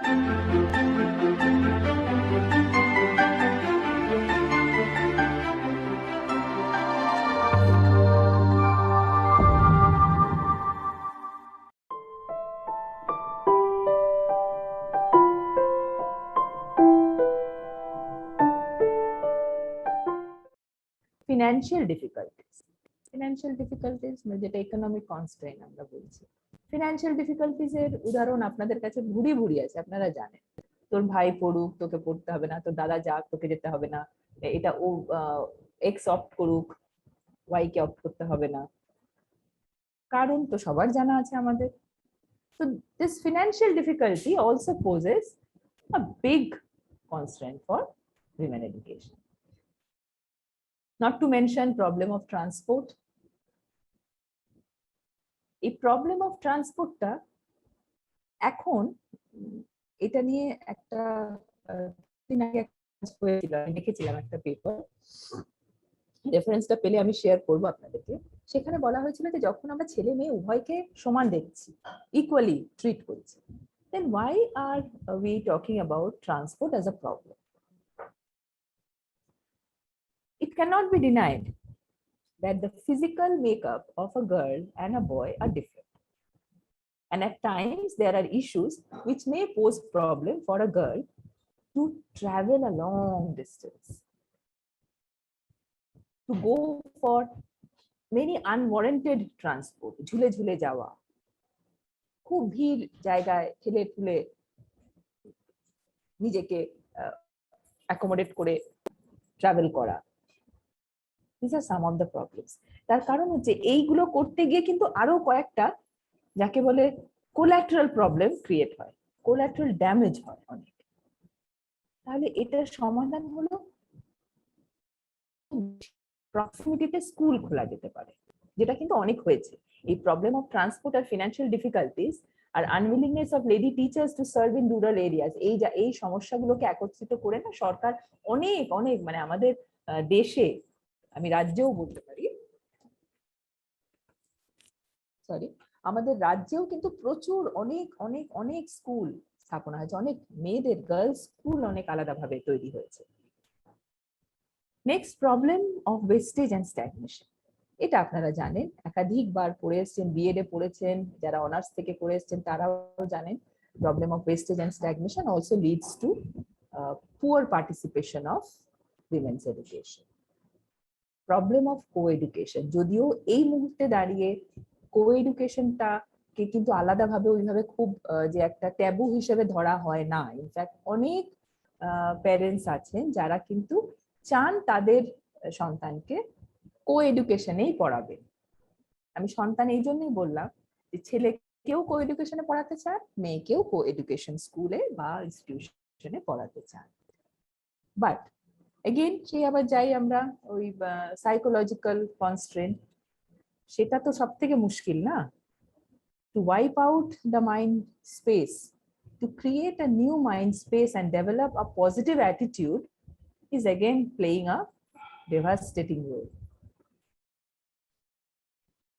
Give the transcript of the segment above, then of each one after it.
Financial difficulties যেটা economic constrain আমরা বলছি। ফিনান্সিয়াল ডিফিকাল্টিজ এর উদাহরণ আপনাদের কাছে ভুরি ভুরি আছে, আপনারা জানেন। তোর ভাই পড়ুক, তোকে পড়তে হবে না, তোর দাদা যাক, তোকে যেতে হবে না, এটা ও এক্স অপ্ট করুক, ওয়াই কে অপ্ট করতে হবে না, কারণ তো সবার জানা আছে আমাদের। So this financial difficulty also poses a big constraint for women education. Not to mention problem of transport. এই প্রবলেম অফ ট্রান্সপোর্টটা এখন এটা নিয়ে একটা দিন আগে লিখেছিলাম একটা পেপার, রেফারেন্সটা পেলে আমি শেয়ার করব আপনাদেরকে। সেখানে বলা হয়েছিল যে যখন আমরা ছেলে মেয়ে উভয়কে সমান দেখছি, ইকুয়ালি ট্রিট করছি, then why are we talking about transport as a problem? It cannot be denied that the physical makeup of a girl and a boy are different. And at times there are issues which may pose problem for a girl to travel a long distance, to go for many unwarranted transport, ঝুলে ঝুলে যাওয়া, খুব ভিড় জায়গায় ঠেলে ঠুলে নিজেকে accommodate করে travel করা। These are some of the problems. তার কারণ হচ্ছে এইগুলো করতে গিয়ে কিন্তু আরো কয়েকটা যাকে বলে কোল্যাটারাল প্রবলেম ক্রিয়েট হয়, কোল্যাটারাল ড্যামেজ হয় অনেক। তাহলে এটার সমাধান হলো প্রক্সিমিটিতে স্কুল খোলা যেতে পারে, যেটা কিন্তু অনেক হয়েছে। এই প্রবলেম অফ ট্রান্সপোর্ট আর ফিনান্সিয়াল ডিফিকাল্টিজ আর unwillingness of lady teachers to serve in rural areas, এই সমস্যাগুলোকে একত্রিত করে না সরকার অনেক অনেক মানে আমাদের দেশে, আমি রাজ্যেও বলতে পারি, আমাদের রাজ্যেও কিন্তু প্রচুর অনেক অনেক অনেক স্কুল স্থাপনা হয়েছে, অনেক মেয়েদের গার্লস স্কুল অনেক আলাদাভাবে তৈরি হয়েছে। Next problem of wastage and stagnation, এটা আপনারা জানেন, একাধিকবার পড়ে এসছেন, বিএড এ পড়েছেন, যারা অনার্স থেকে পড়ে এসছেন তারাও জানেন। Problem of wastage and stagnation also leads to poor participation of women's education. Problem of co education, যদিও এই মুহূর্তে দাঁড়িয়ে কো এডুকেশনটাকে কিন্তু আলাদাভাবে ওইভাবে খুব যে একটা ট্যাবু হিসেবে ধরা হয় না। ইনফ্যাক্ট অনেক প্যারেন্টস আছেন যারা কিন্তু চান তাদের সন্তানকে কো এডুকেশনেই পড়াবে। আমি সন্তান এই জন্যই বললাম যে ছেলেকেও কো এডুকেশনে পড়াতে চান, মেয়েকেও কো এডুকেশন স্কুলে বা ইনস্টিটিউশনে পড়াতে চান। বাট এগেইন সেই আবার যাই আমরা ওই সাইকোলজিক্যাল কনস্ট্রেন্ট, সেটা তো সব থেকে মুশকিল না। To wipe out the mind space, to create a new mind space and develop a positive attitude is again playing a devastating role.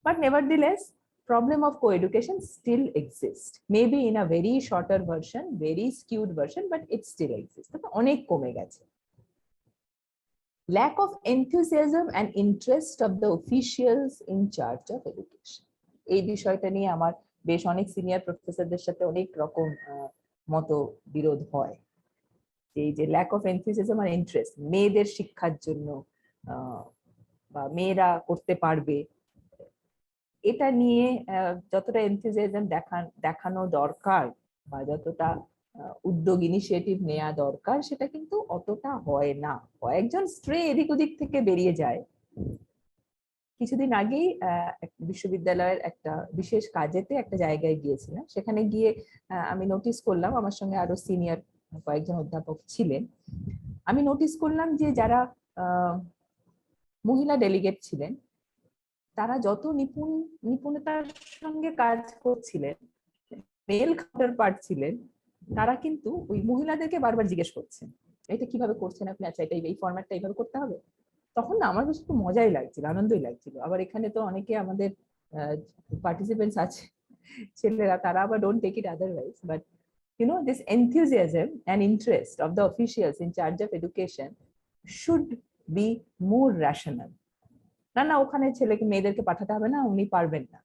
But nevertheless, problem of co-education still exists, maybe in a very shorter version, very skewed version, but it still exists. অনেক কমে গেছে। Lack of enthusiasm and interest of the officials in charge of education, এই বিষয়টা নিয়ে আমার বেশ অনেক senior প্রফেসরদের সাথে অনেক রকম মতবিরোধ হয়। এই যে ল্যাক অফ এনথুসিয়াজম আর ইন্টারেস্ট মেয়েদের শিক্ষার জন্য বা মেয়েরা করতে পারবে, এটা নিয়ে যতটা এনথুসিয়াজম দেখানো দরকার বা যতটা উদ্যোগ ইনিশিয়েটিভ নেওয়া দরকার সেটা কিন্তু অতটা হয় না। কয়েকজন স্ট্রে এদিক ওদিক থেকে বেরিয়ে যায়। কিছুদিন আগেই বিশ্ববিদ্যালয়ের একটা বিশেষ কাজেতে একটা জায়গায় গিয়েছিলাম, সেখানে গিয়ে আমি নোটিস করলাম, আমার সঙ্গে আরো সিনিয়র কয়েকজন অধ্যাপক ছিলেন, আমি নোটিস করলাম যে যারা মহিলা ডেলিগেট ছিলেন তারা যত নিপুণতার সঙ্গে কাজ করছিলেন, মেল কাউন্টার পার্ট ছিলেন, তারা কিন্তু ওই মহিলাদেরকে বারবার জিজ্ঞেস করছেন এটা কিভাবে করছেন আপনি, আচ্ছা এটা এই ফরম্যাটটা এইভাবে করতে হবে। তখন না আমার বেশ একটু মজাই লাগছিল, আনন্দই লাগছিল। আবার এখানে তো অনেকে আমাদের পার্টিসিপেন্টস আছে ছেলেরা, তারা আবার don't take it otherwise, but this enthusiasm and interest of the officials in charge of education should be more rational. না ওখানে ছেলেকে মেয়েদেরকে পাঠাতে হবে না, উনি পারবেন না।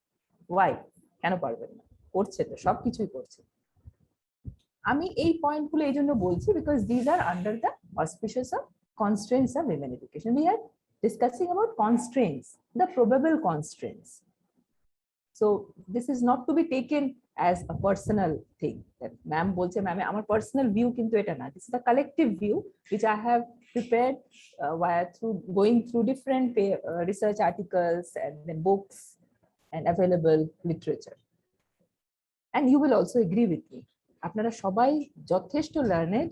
ওয়াই? কেন পারবেন না? করছে তো, সবকিছুই করছে। আমি এই পয়েন্টগুলো এই জন্য বলছি because these are under the auspicious of constraints of women education. We are discussing about constraints, the probable constraints. So this is not to be taken as a personal thing that ma'am bolche ma'am amar personal view kintu eta na, this is the collective view which I have prepared via through going through different research articles and then books and available literature, and you will also agree with me আপনারা সবাই যথেষ্ট learned,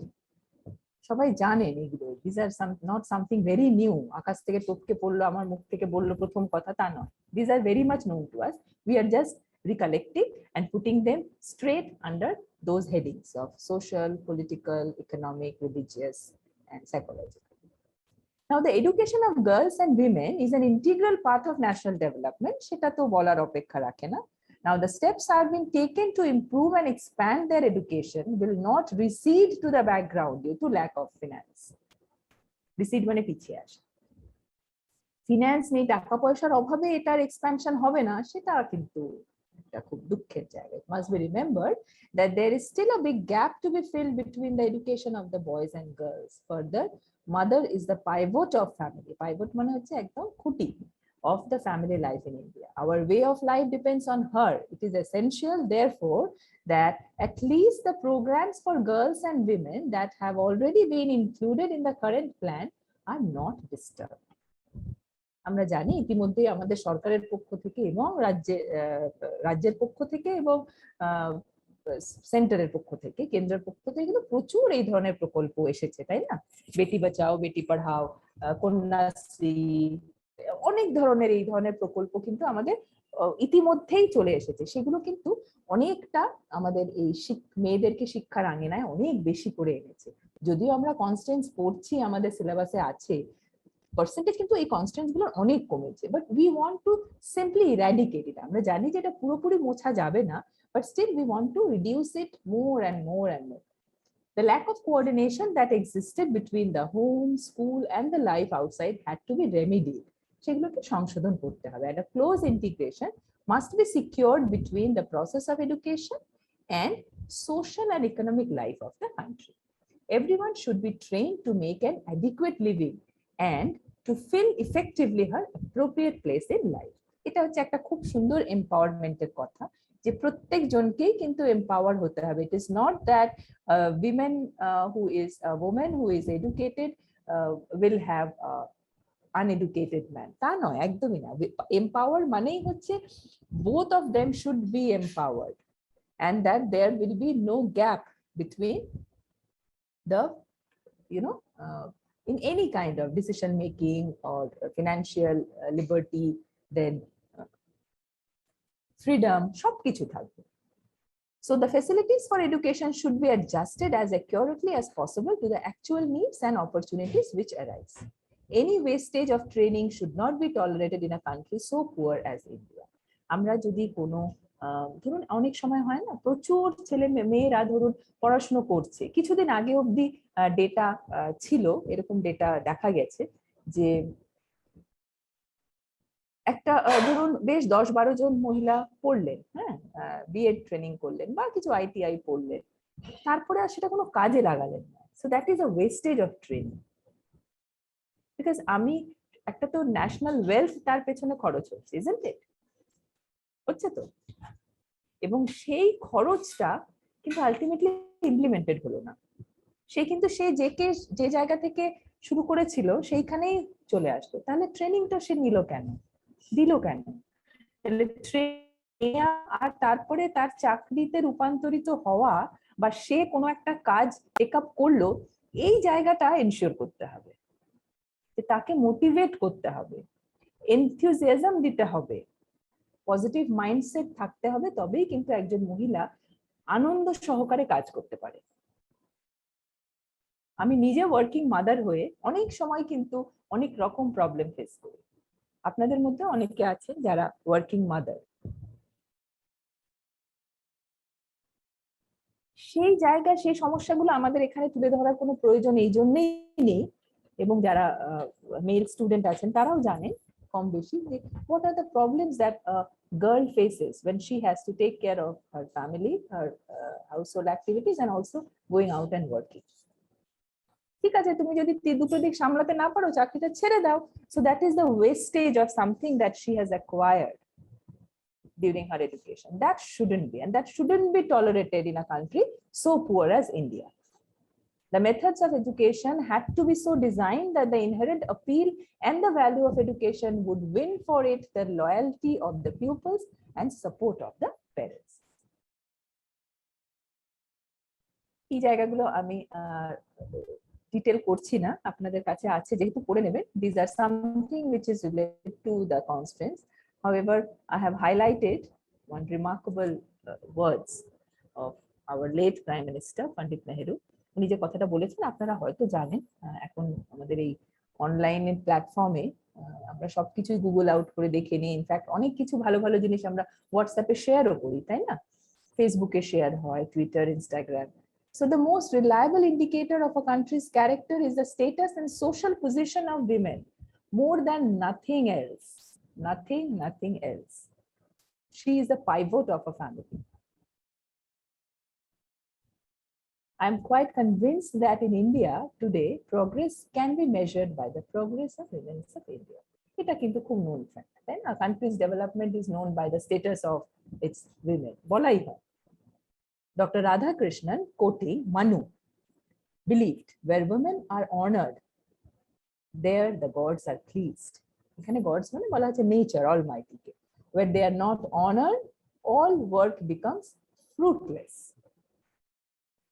সবাই জানেন এগুলো। these are not something very new, আকাশ থেকে টপকে পড়লো আমার মুখ থেকে বললো প্রথম কথা, তা নয়। these are very much known to us. We are just recollecting and putting them straight under those headings of social, political, economic, religious, and psychological. Now, the education of girls and women is an integral part of national development. সেটা তো বলার অপেক্ষা রাখে না। Now, the steps are being taken to improve and expand their education will not recede to the background due to lack of finance. Recede মানে পিছিয়ে আসে। Finance নেই, টাকা পয়সার অভাবে এটার এক্সপ্যানশন হবে না, সেটা কিন্তু এটা খুব দুঃখের জায়গা। It must be remembered that there is still a big gap to be filled between the education of the boys and girls. Further, mother is the pivot of family. Pivot মানে হচ্ছে একদম খুঁটি of the family life in India. Our way of life depends on her. It is essential, therefore, that at least the programs for girls and women that have already been included in the current plan are not disturbed. আমরা জানি ইতিমধ্যে আমাদের সরকারের পক্ষ থেকে এবং রাজ্যের পক্ষ থেকে এবং সেন্টারের পক্ষ থেকে, কেন্দ্রের পক্ষ থেকে কিন্তু প্রচুর এই ধরনের প্রকল্প এসেছে, তাই না? বেটি বাঁচাও, বেটি পড়াও, কন্যাশ্রী, অনেক ধরনের এই ধরনের প্রকল্প কিন্তু আমাদের ইতিমধ্যেই চলে এসেছে। সেগুলো কিন্তু অনেকটা আমাদের এই মেয়েদেরকে শিক্ষার আঙিনায় অনেক বেশি করে এনেছে। যদিও আমরা কনস্ট্যান্টস পড়ছি, আমাদের সিলেবাসে আছে, পার্সেন্টেজ কিন্তু এই কনস্ট্যান্টস গুলো অনেক কমেছে, but we want to simply eradicate it. আমরা জানি যে এটা পুরোপুরি মোছা যাবে না, but still we want to reduce it more and more and more. The lack of coordination that existed between the home, school, and the life outside had to be remedied. সেগুলোকে সংশোধন করতে হবে, and a close integration must be secured between the process of education and social and economic life of the country. Everyone should be trained to make an adequate living and to fill effectively her appropriate place in life. এটা হচ্ছে একটা খুব সুন্দর এম্পাওয়ারমেন্টের কথা, যে প্রত্যেক জনকেই কিন্তু empower হতে হবে। It is not that women who is a woman who is educated will have uneducated man, তা নয়, একদমই না। এম্পাওয়ার মানেই হচ্ছে both of them should be empowered and that there will be no gap between the in any kind of decision making or financial liberty, then freedom, সবকিছু থাকবে। So the facilities for education should be adjusted as accurately as possible to the actual needs and opportunities which arise. Any wastage of training should not be tolerated in a country so poor as India. আমরা যদি কোনো ধরুন অনেক সময় হয় না, প্রচুর ছেলে মেয়েরা ধরুন পড়াশোনা করছে, কিছুদিন আগে অবধি ডেটা ছিল, এরকম ডেটা দেখা গেছে যে একটা ধরুন বেশ 10-12 জন মহিলা পড়লেন, হ্যাঁ, বিএড ট্রেনিং করলেন বা কিছু আইটিআই পড়লেন, তারপরে আর সেটা কোনো কাজে লাগালেন না। So that is a wastage of training, because আমি একটা তো ন্যাশনাল ওয়েলথ তার পেছনে খরচ হচ্ছে, ইজন্ট ইট? হচ্ছে তো, এবং সেই খরচটা কিন্তু আলটিমেটলি ইমপ্লিমেন্টেড হলো না। সে কিন্তু যে জায়গা থেকে শুরু করেছিল সেইখানেই চলে আসলো। তাহলে ট্রেনিংটা সে নিল কেন, দিল কেন? তাহলে আর তারপরে তার চাকরিতে রূপান্তরিত হওয়া বা সে কোনো একটা কাজ টেক আপ করলো, এই জায়গাটা এনশিওর করতে হবে, যে তাকে মোটিভেট করতে হবে, এনথুজিয়াজম দিতে হবে, পজিটিভ মাইন্ডসেট থাকতে হবে, তবেই কিন্তু একজন মহিলা আনন্দ সহকারে কাজ করতে পারে। আমি নিজে ওয়ার্কিং মাদার হয়ে অনেক সময় কিন্তু অনেক রকম প্রবলেম ফেস করি। আপনাদের মধ্যে অনেকে আছেন যারা ওয়ার্কিং মাদার। সেই জায়গা সেই সমস্যাগুলো আমাদের এখানে তুলে ধরার কোনো প্রয়োজন এই জন্যই নেই, এবং যারা মেল স্টুডেন্ট আছেন তারাও জানেন কম বেশি যে what are the problems that a girl faces when she has to take care of her family, her household activities and also going out and working. ঠিক আছে, তুমি যদি দুটো দিক সামলাতে না পারো চাকরিটা ছেড়ে দাও, so that is the wastage of something that she has acquired during her education. That shouldn't be, and that shouldn't be tolerated in a country so poor as India. The methods of education had to be so designed that the inherent appeal and the value of education would win for it the loyalty of the pupils and support of the parents. এই জায়গাগুলো আমি detail করছি না, আপনাদের কাছে আছে যেহেতু পড়ে নেবেন. These are something which is related to the constraints. However, I have highlighted one remarkable words of our late Prime Minister Pandit Nehru. উনি যে কথাটা বলেছেন আপনারা হয়তো জানেন, এখন আমাদের এই অনলাইন প্ল্যাটফর্মে আমরা সবকিছুই গুগল আউট করে দেখে নিই. ইনফ্যাক্ট অনেক কিছু ভালো ভালো জিনিস আমরা হোয়াটসঅ্যাপে শেয়ারও করি, তাই না? ফেসবুকে শেয়ার হয়, Twitter, Instagram. So the most reliable indicator of a country's character is the status and social position of women, more than nothing else. Nothing else. She is the pivot of a family. I'm quite convinced that in India today, progress can be measured by the progress of women of India. এটা কিন্তু খুব known fact, তাই না? A country's development is known by the status of its women. বলাই হয়. Dr. Radhakrishnan, quoting Manu, believed where women are honored, there the gods are pleased. এখানে gods মানে বলা হচ্ছে nature, almighty K. Where they are not honored, all work becomes fruitless.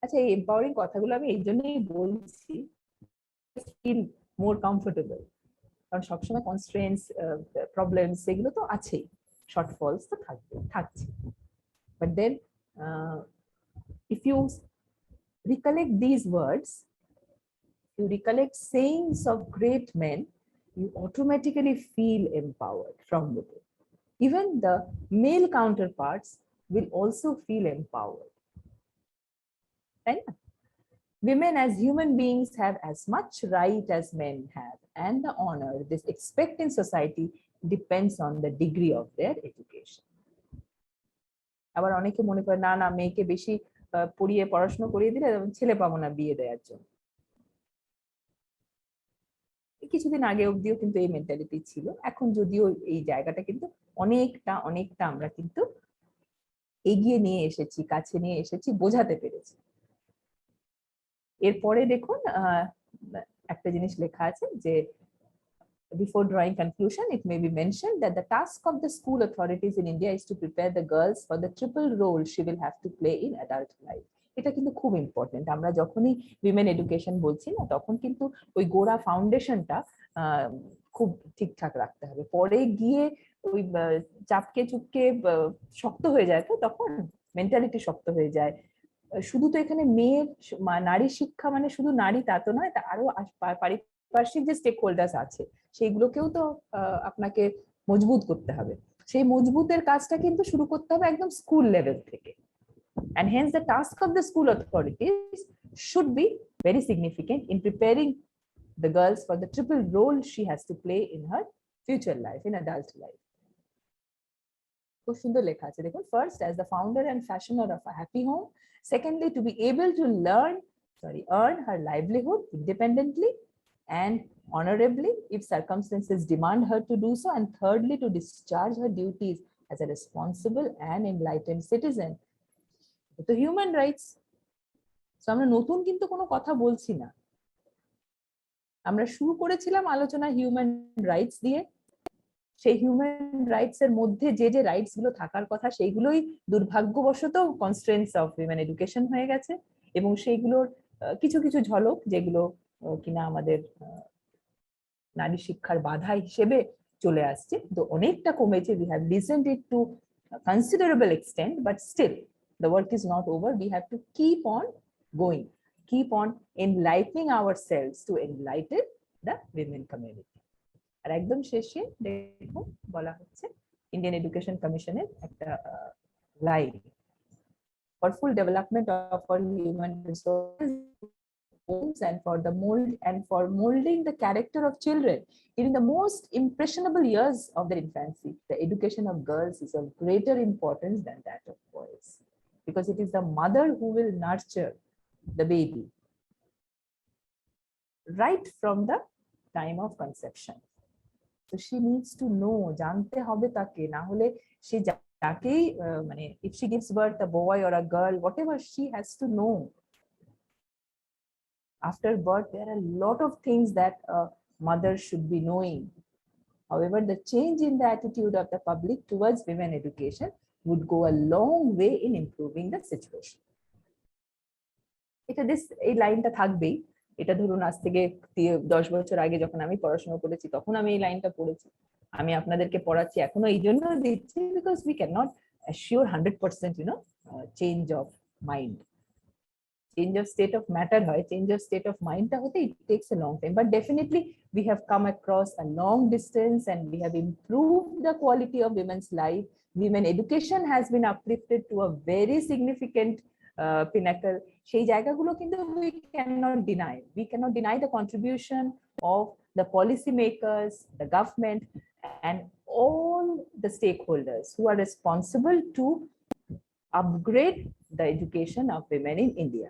আচ্ছা, এই empowering কথাগুলো আমি এই জন্যই বলছি, feel more comfortable, কারণ সবসময় কনস্ট্রেন্টস, প্রবলেমস সেগুলো তো আছেই, শর্টফলস তো থাকছে. But then if you recollect these words, you recollect sayings of great men, you automatically feel empowered from within. Even the male counterparts will also feel empowered. Right? Women as human beings have as much right as men have, and the honor they expect in society depends on the degree of their education. আবার অনেকে মনে করে না মেয়েকে বেশি পড়িয়ে পড়াশোনা করিয়ে দিলে ছেলে পাবো না বিয়ে দেওয়ার জন্য. কিছুদিন আগে অবধিও কিন্তু এই মেন্টালিটি ছিল, এখন যদিও এই জায়গাটা কিন্তু অনেকটা আমরা কিন্তু এগিয়ে নিয়ে এসেছি, কাছে নিয়ে এসেছি, বোঝাতে পেরেছি. এরপরে দেখুন একটা জিনিস লেখা আছে যে before drawing conclusion, it may be mentioned that the task of the school authorities in India is to prepare the girls for the triple role she will have to play in adult life. এটা কিন্তু খুব important. আমরা যখনই women education বলছি না, তখন কিন্তু ওই গোড়া ফাউন্ডেশনটা খুব ঠিকঠাক রাখতে হবে. পরে গিয়ে ওই চাপকে চুপকে শক্ত হয়ে যায়, তো তখন মেন্টালিটি শক্ত হয়ে যায়. শুধু তো এখানে মেয়ের নারী শিক্ষা মানে শুধু নারী তা তো নয়, তা আরো পারিপার্শ্বিক যে স্টেক হোল্ডার্স আছে সেইগুলোকেও তো আপনাকে মজবুত করতে হবে. সেই মজবুতের কাজটা কিন্তু শুরু করতে হবে একদম স্কুল লেভেল থেকে. And hence the task of the school authorities should be very significant in preparing the girls for the triple role she has to play in her future life, in adult life. খুব সুন্দর লেখা আছে দেখুন. First, as the founder and fashioner of a happy home. Secondly, to be able to earn her livelihood independently and honorably if circumstances demand her to do so. And thirdly, to discharge her duties as a responsible and enlightened citizen. তো human rights, আমরা নতুন কিন্তু কোনো কথা বলছি না. আমরা শুরু করেছিলাম আলোচনা হিউম্যান রাইটস দিয়ে. সেই হিউম্যান রাইটস এর মধ্যে যে রাইটস গুলো থাকার কথা সেইগুলোই দুর্ভাগ্যবশত কনস্ট্রেন্টস অফ উইমেন এডুকেশন হয়ে গেছে, এবং সেইগুলোর কিছু ঝলক যেগুলো কিনা আমাদের নারী শিক্ষার বাধা হিসেবে চলে আসছে, তো অনেকটা কমেছে. We have listened it to a considerable extent, but still the work is not over. We have to keep on going, keep on enlightening ourselves to enlighten the women community. আর একদম শেষে দেখুন বলা হচ্ছে ইন্ডিয়ান এডুকেশন কমিশনের একটা line, for full development of our human resources and for molding the character of children during the most impressionable years of their infancy. The education of girls is of greater importance than that of boys, because it is the mother who will nurture the baby right from the time of conception. So she needs to know, jante hobe take, na hole she jake, if she gives birth a boy or a girl, whatever, she has to know. After birth, there are a lot of things that a mother should be knowing. However, the change in the attitude of the public towards women education would go a long way in improving the situation. এই লাইনটা থাকবেই। এটা ধরুন আজ থেকে 10 বছর আগে যখন আমি পড়াশোনা করেছি তখন আমি এই লাইনটা পড়েছি। আমি আপনাদেরকে পড়াচ্ছি এখনো এই জন্য দিচ্ছি, because we cannot assure 100% change of mind. Change of state of matter হয়, change of state of mind টা হতে it takes a long time, but definitely we have come across a long distance and we have improved the quality of women's life. Women education has been uplifted to a very significant pinnacle. সেই জায়গাগুলো কিন্তু we cannot deny the contribution of the policy makers, the government, and all the stakeholders who are responsible to upgrade the education of women in India.